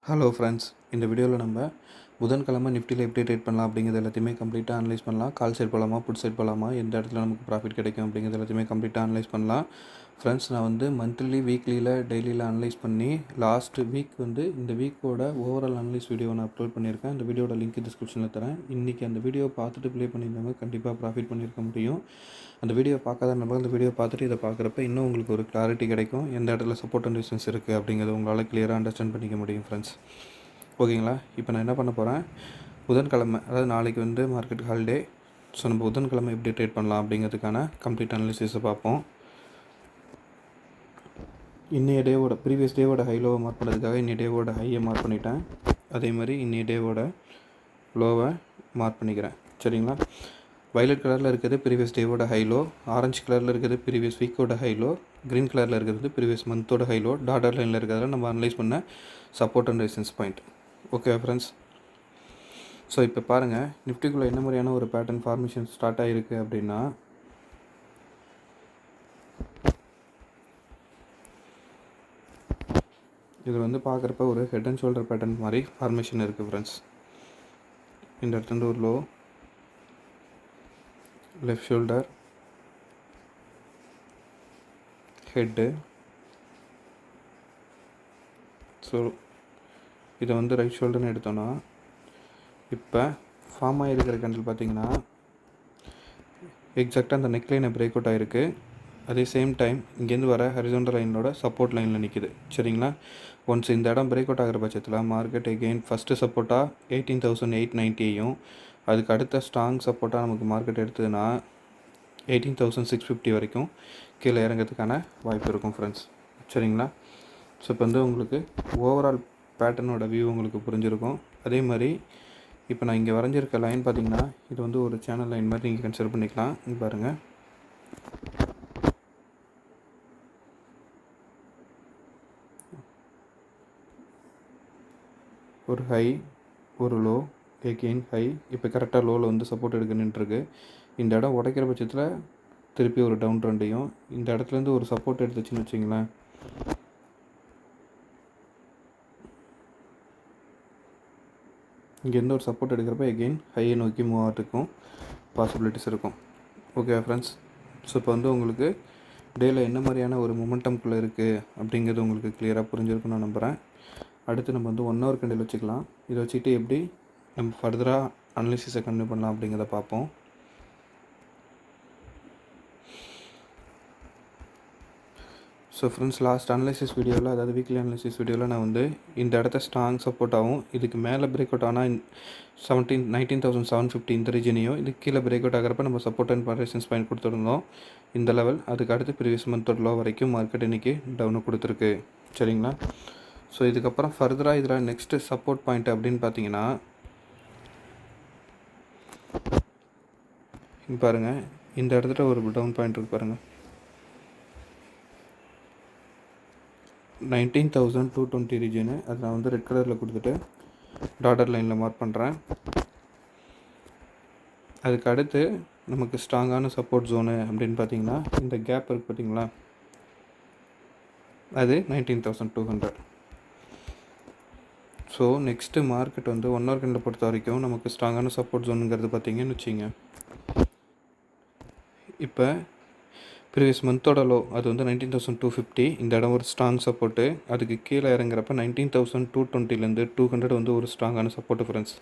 Hello friends, இந்த வீடியோவில் நம்ம புதன்கிழமை நிஃப்டியில் எப்படி ட்ரேட் பண்ணலாம் அப்படிங்கிறது எல்லாத்தையுமே கம்ப்ளீட்டாக அனலைஸ் பண்ணலாம். கால் சைட் போகலாமா, புட் சைட் போகலாமா, எந்த இடத்துல நமக்கு ப்ராஃபிட் கிடைக்கும் அப்படிங்கிறது எல்லாத்தையுமே கம்ப்ளீட்டாக அனலைஸ் பண்ணலாம். ஃப்ரெண்ட்ஸ், நான் வந்து மந்த்லி, வீக்லியில், டெய்லியில் அனலைஸ் பண்ணி லாஸ்ட் வீக் இந்த வீக்கோட ஓவரால் அனலைஸ் வீடியோ நான் அப்லோட் பண்ணியிருக்கேன். இந்த வீடியோட லிங்க் டிஸ்கிரிப்ஷனில் தரேன். இன்றைக்கி அந்த வீடியோ பார்த்துட்டு ப்ளே பண்ணியிருந்தவங்க கண்டிப்பாக ப்ராஃபிட் பண்ணியிருக்க முடியும். அந்த வீடியோ பார்க்காத நம்பர் அந்த வீடியோ பார்த்துட்டு இதை பார்க்குறப்ப இன்னும் உங்களுக்கு ஒரு கிளாரிட்டி கிடைக்கும். எந்த இடத்துல சப்போர்ட் அண்ட் ரெசிஸ்டன்ஸ் இருக்குது அப்படிங்கிறது உங்களால் கிளியராக அண்டர்ஸ்டாண்ட் பண்ணிக்க முடியும் ஃப்ரெண்ட்ஸ். ஓகேங்களா? இப்போ நான் என்ன பண்ண போகிறேன், புதன்கிழமை, அதாவது நாளைக்கு மார்க்கெட் ஹாலிடே. ஸோ நம்ம புதன்கிழமை எப்படி ட்ரேட் பண்ணலாம் அப்படிங்கிறதுக்கான கம்ப்ளீட் அனாலிசிஸை பார்ப்போம். இன்னைய டேவோட ப்ரீவியஸ் டேவோட ஹைலோவை மார்க் பண்ணுறதுக்காக இன்னைய டேவோட ஹையை மார்க் பண்ணிட்டேன். அதே மாதிரி இன்னைய டேவோட லோவை மார்க் பண்ணிக்கிறேன். சரிங்களா? வயலட் கலரில் இருக்கிறது ப்ரீவியஸ் டேவோட ஹைலோ, ஆரஞ்சு கலரில் இருக்கிறது ப்ரீவியஸ் வீக்கோட ஹைலோ, க்ரீன் கலரில் இருக்கிறது ப்ரீவியஸ் மந்தோட ஹைலோ, டாட்டர் லைனில் இருக்கிறத நம்ம அனலைஸ் பண்ண support and resistance point. Okay friends, so இப்போ பாருங்கள், நிஃப்டிக்குள்ளே என்ன மாதிரியான ஒரு பேட்டர்ன் ஃபார்மேஷன் ஸ்டார்ட் ஆகிருக்கு அப்படின்னா, இதில் பார்க்குறப்ப ஒரு ஹெட் அண்ட் ஷோல்டர் பேட்டர்ன் மாதிரி ஃபார்மேஷன் இருக்குது ஃப்ரெண்ட்ஸ். இந்த இடத்துல ஒரு low, left shoulder, head, so இதை ரைட் ஷோல்டர்னு எடுத்தோன்னா, இப்போ ஃபார்ம் ஆகிருக்கிற கேண்டில் பார்த்திங்கன்னா எக்ஸாக்டாக அந்த நெக் லைனை பிரேக் அவுட் ஆகிருக்கு. அதே சேம் டைம் இங்கேருந்து வர ஹரிசாண்டல் லைனோட சப்போர்ட் லைனில் நிற்கிது. சரிங்களா? ஒன்ஸ் இந்த இடம் பிரேக் அவுட் ஆகிற பட்சத்தில் மார்க்கெட் எகெயின் ஃபஸ்ட்டு சப்போர்ட்டாக 18,890ஐயும் அதுக்கு அடுத்த ஸ்ட்ராங் சப்போர்ட்டாக நமக்கு மார்க்கெட் எடுத்ததுன்னா 18,650 வரைக்கும் கீழே இறங்கிறதுக்கான வாய்ப்பு இருக்கும் ஃப்ரெண்ட்ஸ். சரிங்களா? ஸோ இப்போ உங்களுக்கு ஓவரால் பேட்டர்னோட வியூ உங்களுக்கு புரிஞ்சிருக்கும். அதே மாதிரி இப்போ நான் இங்கே வரைஞ்சிருக்க லைன் பார்த்திங்கன்னா இது ஒரு சேனல் லைன் மாதிரி நீங்கள் கன்சிடர் பண்ணிக்கலாம். இங்கே பாருங்கள், ஒரு ஹை, ஒரு லோ, எகெயின் ஹை. இப்போ கரெக்டாக லோவில் சப்போர்ட் எடுக்க நின்றுருக்கு. இந்த இடம் உடைக்கிற பட்சத்தில் திருப்பி ஒரு டவுன் ட்ரெண்டையும், இந்த இடத்துலேருந்து ஒரு சப்போர்ட் எடுத்துச்சுன்னு வச்சிங்களேன், இங்கேருந்து ஒரு சப்போர்ட் எடுக்கிறப்ப எகெயின் ஹையை நோக்கி மூவ் ஆகிறதுக்கும் பாசிபிலிட்டிஸ் இருக்கும். ஓகே ஃப்ரெண்ட்ஸ், ஸோ இப்போ உங்களுக்கு டேயில் என்ன மாதிரியான ஒரு மொமெண்டம்குள்ளே இருக்குது அப்படிங்கிறது உங்களுக்கு கிளியராக புரிஞ்சிருக்குன்னு நான் நம்புகிறேன். அடுத்து நம்ம 1 ஹவர் கேண்டில் வச்சுக்கலாம். இதை வச்சுக்கிட்டு எப்படி நம்ம ஃபர்தராக அனலிசிஸை கண்டினியூ பண்ணலாம் அப்படிங்கிறத பார்ப்போம். ஸோ ஃப்ரெண்ட்ஸ், லாஸ்ட் அனலைசிஸ் வீடியோவில், அதாவது வீக்லி அனலைசிஸ் வீடியோவில் நான் இந்த இடத்த ஸ்ட்ராங் சப்போர்ட்டாகவும் இதுக்கு மேலே பிரேக் அவுட் ஆனால் 19,750 இந்த ரீஜனையும் இதுக்கு கீழே பிரேக் அவுட் ஆகிறப்ப நம்ம சப்போர்ட் அண்ட் ரெசிஸ்டன்ஸ் பாயிண்ட் கொடுத்துருந்தோம். இந்த லெவல் அதுக்கு அடுத்து ப்ரீவியஸ் மந்தோட லோ வரைக்கும் மார்க்கெட் இன்றைக்கி டவுனு கொடுத்துருக்கு. சரிங்களா? ஸோ இதுக்கப்புறம் ஃபர்தராக இதில் நெக்ஸ்ட்டு சப்போர்ட் பாயிண்ட் அப்படின்னு பார்த்தீங்கன்னா, பாருங்கள், இந்த இடத்துல ஒரு டவுன் பாயிண்ட் இருக்குது பாருங்கள், 19,220 ரீஜனு. அது நான் ரெட் கலரில் கொடுத்துட்டு டாட்டர் லைனில் மார்க் பண்ணுறேன். அதுக்கு அடுத்து நமக்கு ஸ்ட்ராங்கான சப்போர்ட் ஜோனு அப்படின்னு பார்த்தீங்கன்னா இந்த கேப் இருக்குது பார்த்தீங்களா, அது 19,200. So next market 1 hour candle பொறுத்த வரைக்கும் நமக்கு ஸ்ட்ராங்கான சப்போர்ட் ஜோனுங்கிறது பார்த்தீங்கன்னு வச்சிங்க, இப்போ ப்ரீவியஸ் மந்தோட லோ அது 19,250. இந்த இடம் ஒரு ஸ்ட்ராங் சப்போர்ட்டு. அதுக்கு கீழே இறங்குறப்ப 19,220லேருந்து 200 ஒரு ஸ்ட்ராங்கான சப்போர்ட்டு ஃப்ரெண்ட்ஸ்.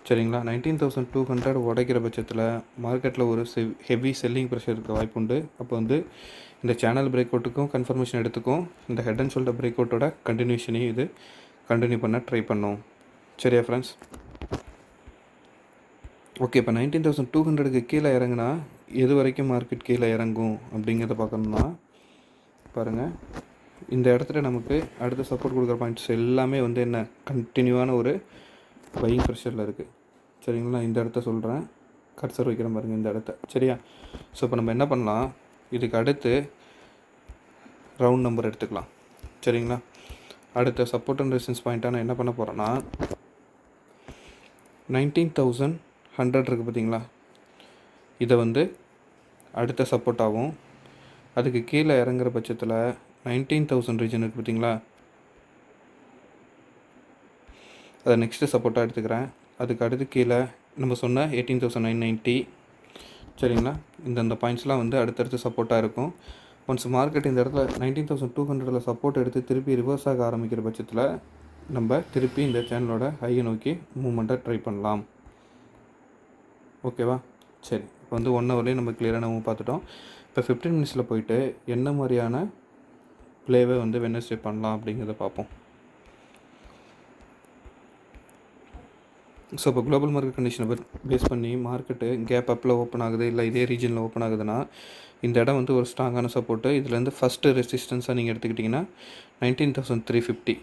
சரிங்களா? 19,200 உடைக்கிற பட்சத்தில் மார்க்கெட்டில் ஒரு ஹெவி செல்லிங் ப்ரெஷர் இருக்க வாய்ப்பு உண்டு. அப்போ இந்த சேனல் பிரேக் அவுட்டுக்கும் கன்ஃபர்மேஷன் எடுத்துக்கும் இந்த ஹெட் அண்ட் ஷோல்டர் பிரேக் அவுட்டோட கண்டினியூஷனையும் இது கண்டினியூ பண்ண ட்ரை பண்ணும். சரியா ஃப்ரெண்ட்ஸ்? ஓகே, இப்போ 19,200க்கு கீழே இறங்குனா எது வரைக்கும் மார்க்கெட் கீழே இறங்கும் அப்படிங்கிறத பார்க்கணுன்னா, பாருங்கள், இந்த இடத்துல நமக்கு அடுத்த சப்போர்ட் கொடுக்குற பாயிண்ட்ஸ் எல்லாமே என்ன கண்டினியூவான ஒரு பையிங் ப்ரெஷரில் இருக்குது. சரிங்களா? நான் இந்த இடத்த சொல்கிறேன், கர்சர் வைக்கிறேன் பாருங்கள் இந்த இடத்த. சரியா? ஸோ இப்போ நம்ம என்ன பண்ணலாம், இதுக்கு அடுத்து ரவுண்ட் நம்பர் எடுத்துக்கலாம். சரிங்களா? அடுத்த சப்போர்ட் அண்ட் ரெசிஸ்டன்ஸ் பாயிண்ட்டாக நான் என்ன பண்ண போகிறேன்னா, 19,100 இருக்குது பார்த்தீங்களா, இதை அடுத்த சப்போர்ட்டாகவும், அதுக்கு கீழே இறங்குற பட்சத்தில் 19,000 ரீஜன் இருக்குது பார்த்தீங்களா, அதை நெக்ஸ்ட்டு சப்போர்ட்டாக எடுத்துக்கிறேன். அதுக்கு அடுத்து கீழே நம்ம சொன்ன 18,990 சரிங்களா. இந்த பாயிண்ட்ஸ்லாம் வந்து அடுத்தடுத்து சப்போர்ட்டாக இருக்கும். ஒன்ஸ் மார்க்கெட் இந்த இடத்துல 19,200 சப்போர்ட் எடுத்து திருப்பி ரிவர்ஸ் ஆக ஆரம்பிக்கிற பட்சத்தில் நம்ம திருப்பி இந்த சேனலோட ஹையை நோக்கி மூவ்மெண்ட்டை ட்ரை பண்ணலாம். ஓகேவா? சரி, இப்போ வந்து 1 ஹவர்லேயும் நம்ம கிளியராக நம்ம பார்த்துட்டோம். இப்போ 15 மினிட்ஸில் போயிட்டு என்ன மாதிரியான ப்ளேவை வந்து வெட்னஸ்டே பண்ணலாம் அப்படிங்கிறத பார்ப்போம். ஸோ இப்போ குளோபல் மார்க்கெட் கண்டிஷனை பேஸ் பண்ணி மார்க்கெட்டு கேப் அப்பில் ஓப்பன் ஆகுது, இல்லை இதே ரீஜனில் ஓப்பன் ஆகுதுன்னா இந்த இடம் வந்து ஒரு ஸ்ட்ராங்கான சப்போர்ட்டு. இதுலேருந்து ஃபஸ்ட்டு ரெசிஸ்டன்ஸாக நீங்கள் எடுத்துக்கிட்டிங்கன்னா 19,350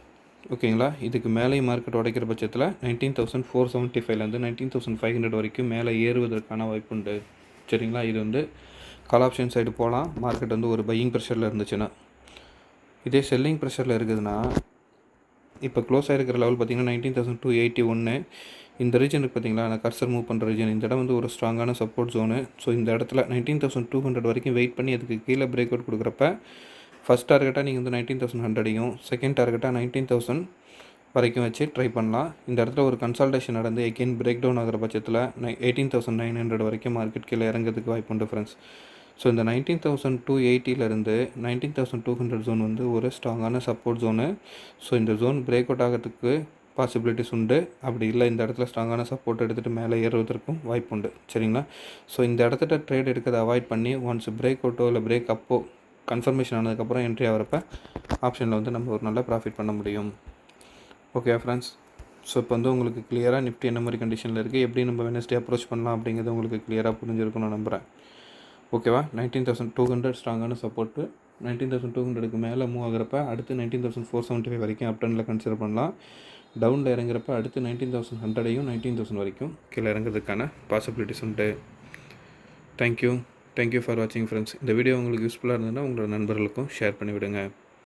ஓகேங்களா. இதுக்கு மேலே மார்க்கெட் உடைக்கிற பட்சத்தில் 19,475லேருந்து 19,500 வரைக்கும் மேலே ஏறுவதற்கான வாய்ப்பு உண்டு. சரிங்களா. இது வந்து கால் ஆப்ஷன் சைடு போகலாம். மார்க்கெட் வந்து ஒரு பையிங் ப்ரெஷரில் இருந்துச்சுன்னா. இதே செல்லிங் ப்ரெஷரில் இருக்குதுன்னா இப்போ க்ளோஸ் ஆகிருக்கிற லெவல் பார்த்திங்கன்னா 19,281. இந்த ரீஜன் இருக்குது பார்த்தீங்களா, நான் கர்சர் மூவ் பண்ணுற ரீஜன். இந்த இடம் வந்து ஒரு ஸ்ட்ராங்கான சப்போர்ட் ஜோனு. ஸோ இந்த இடத்துல 19,200 வரைக்கும் வெயிட் பண்ணி அதுக்கு கீழே பிரேக் அவுட் கொடுக்குறப்ப ஃபஸ்ட் டார்கெட்டாக நீங்கள் வந்து 19,100ஐயும் செகண்ட் டார்கெட்டாக 19,000 வரைக்கும் வச்சு ட்ரை பண்ணலாம். இந்த இடத்துல ஒரு கன்சல்டேஷன் நடந்து எகெயின் பிரேக் டவுன் ஆகிற பட்சத்தில் 18,900 வரைக்கும் மார்க்கெட் கீழே இறங்கிறதுக்கு வாய்ப்பு உண்டு ஃப்ரெண்ட்ஸ். ஸோ இந்த 19,280லேருந்து 19,200 ஜோன் வந்து ஒரு ஸ்ட்ராங்கான சப்போர்ட் ஜோனு. ஸோ இந்த ஜோன் பிரேக் அவுட் ஆகிறதுக்கு பாசிபிலிட்டிஸ் உண்டு. அப்படி இல்லை இந்த இடத்துல ஸ்ட்ராங்கான சப்போர்ட் எடுத்துகிட்டு மேலே ஏறுவதற்கும் வாய்ப்பு உண்டு. சரிங்களா. ஸோ இந்த இடத்துல ட்ரேட் எடுக்கிறத அவாய்ட் பண்ணி ஒன்ஸ் பிரேக் அவுட்டோ இல்லை பிரேக் அப்போ கன்ஃபர்மேஷன் ஆனதுக்கப்புறம் என்ட்ரி ஆகிறப்ப ஆப்ஷனில் வந்து நம்ம ஒரு நல்ல ப்ராஃபிட் பண்ண முடியும். Okay friends. ஸோ இப்போ வந்து உங்களுக்கு கிளியராக நிஃப்டி என்ன மாதிரி கண்டிஷனில் இருக்குது, எப்படி நம்ம வெட்னஸ்டே அப்ரோச் பண்ணலாம் அப்படிங்கிறது உங்களுக்கு கிளியராக புரிஞ்சிருக்கும்னு நான் நம்புகிறேன். ஓகேவா. 19,200 ஸ்ட்ராங்கான சப்போர்ட்டு. 19,200க்கு மேலே மூவ் ஆகிறப்ப அடுத்து 19,475 வரைக்கும் அப்டர்னில் கன்சிடர் பண்ணலாம். டவுனில் இறங்குறப்ப அடுத்து 19,100ஐயும் 19,000 வரைக்கும் கீழே இறங்குறதுக்கான பாசிபிலிட்டிஸ் உண்டு. தேங்க்யூ ஃபார் வாட்சிங் ஃப்ரெண்ட்ஸ். இந்த வீடியோ உங்களுக்கு யூஸ்ஃபுல்லாக இருந்ததுன்னா உங்களோட நண்பர்களுக்கும் ஷேர் பண்ணிவிடுங்க.